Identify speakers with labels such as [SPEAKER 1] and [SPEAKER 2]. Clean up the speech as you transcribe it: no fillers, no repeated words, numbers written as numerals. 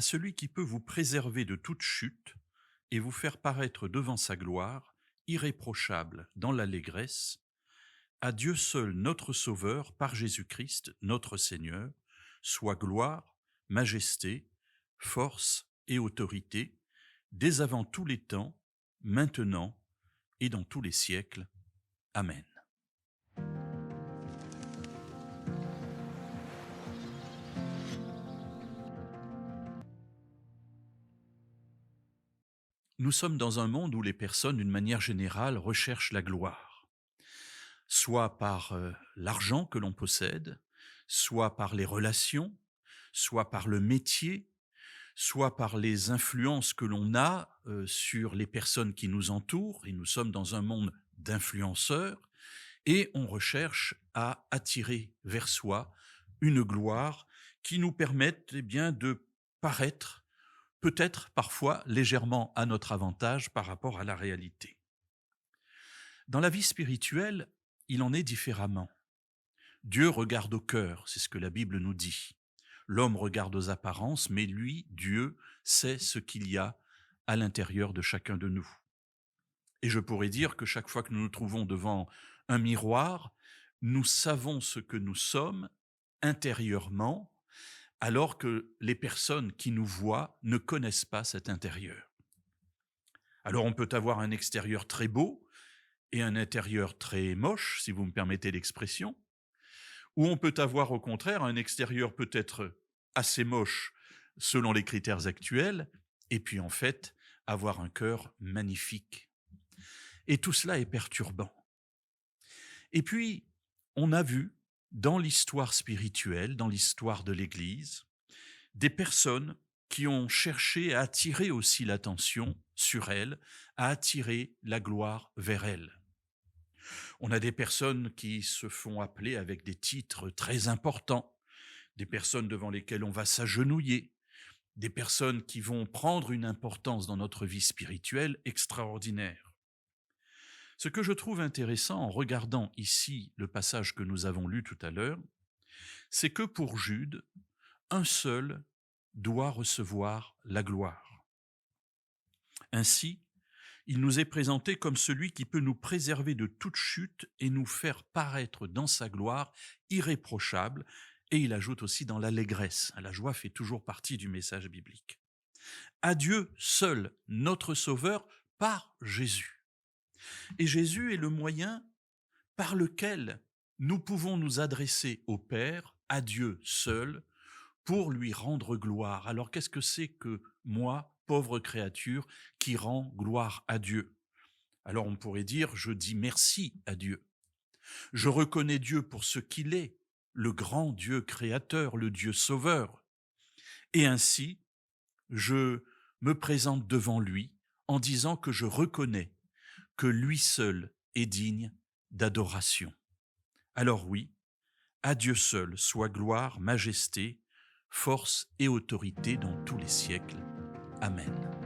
[SPEAKER 1] celui qui peut vous préserver de toute chute et vous faire paraître devant sa gloire, irréprochable dans l'allégresse, à Dieu seul notre Sauveur, par Jésus-Christ, notre Seigneur, soit gloire, majesté, force et autorité, dès avant tous les temps, maintenant et dans tous les siècles. Amen. Nous sommes dans un monde où les personnes, d'une manière générale, recherchent la gloire, soit par l'argent que l'on possède, soit par les relations, soit par le métier, soit par les influences que l'on a sur les personnes qui nous entourent, et nous sommes dans un monde d'influenceurs, et on recherche à attirer vers soi une gloire qui nous permette de paraître peut-être parfois légèrement à notre avantage par rapport à la réalité. Dans la vie spirituelle, il en est différemment. Dieu regarde au cœur, c'est ce que la Bible nous dit. L'homme regarde aux apparences, mais lui, Dieu, sait ce qu'il y a à l'intérieur de chacun de nous. Et je pourrais dire que chaque fois que nous nous trouvons devant un miroir, nous savons ce que nous sommes intérieurement, alors que les personnes qui nous voient ne connaissent pas cet intérieur. Alors on peut avoir un extérieur très beau et un intérieur très moche, si vous me permettez l'expression, ou on peut avoir au contraire un extérieur peut-être assez moche selon les critères actuels, et puis en fait avoir un cœur magnifique. Et tout cela est perturbant. Et puis, on a vu dans l'histoire spirituelle, dans l'histoire de l'Église, des personnes qui ont cherché à attirer aussi l'attention sur elles, à attirer la gloire vers elles. On a des personnes qui se font appeler avec des titres très importants, des personnes devant lesquelles on va s'agenouiller, des personnes qui vont prendre une importance dans notre vie spirituelle extraordinaire. Ce que je trouve intéressant en regardant ici le passage que nous avons lu tout à l'heure, c'est que pour Jude, un seul doit recevoir la gloire. Ainsi, il nous est présenté comme celui qui peut nous préserver de toute chute et nous faire paraître dans sa gloire irréprochable, et il ajoute aussi dans l'allégresse. La joie fait toujours partie du message biblique. À Dieu seul, notre Sauveur, par Jésus. Et Jésus est le moyen par lequel nous pouvons nous adresser au Père, à Dieu seul, pour lui rendre gloire. Alors qu'est-ce que c'est que moi, pauvre créature, qui rend gloire à Dieu? Alors on pourrait dire, je dis merci à Dieu. Je reconnais Dieu pour ce qu'il est, le grand Dieu créateur, le Dieu sauveur. Et ainsi, je me présente devant lui en disant que je reconnais que lui seul est digne d'adoration. Alors oui, à Dieu seul soit gloire, majesté, force et autorité dans tous les siècles. Amen.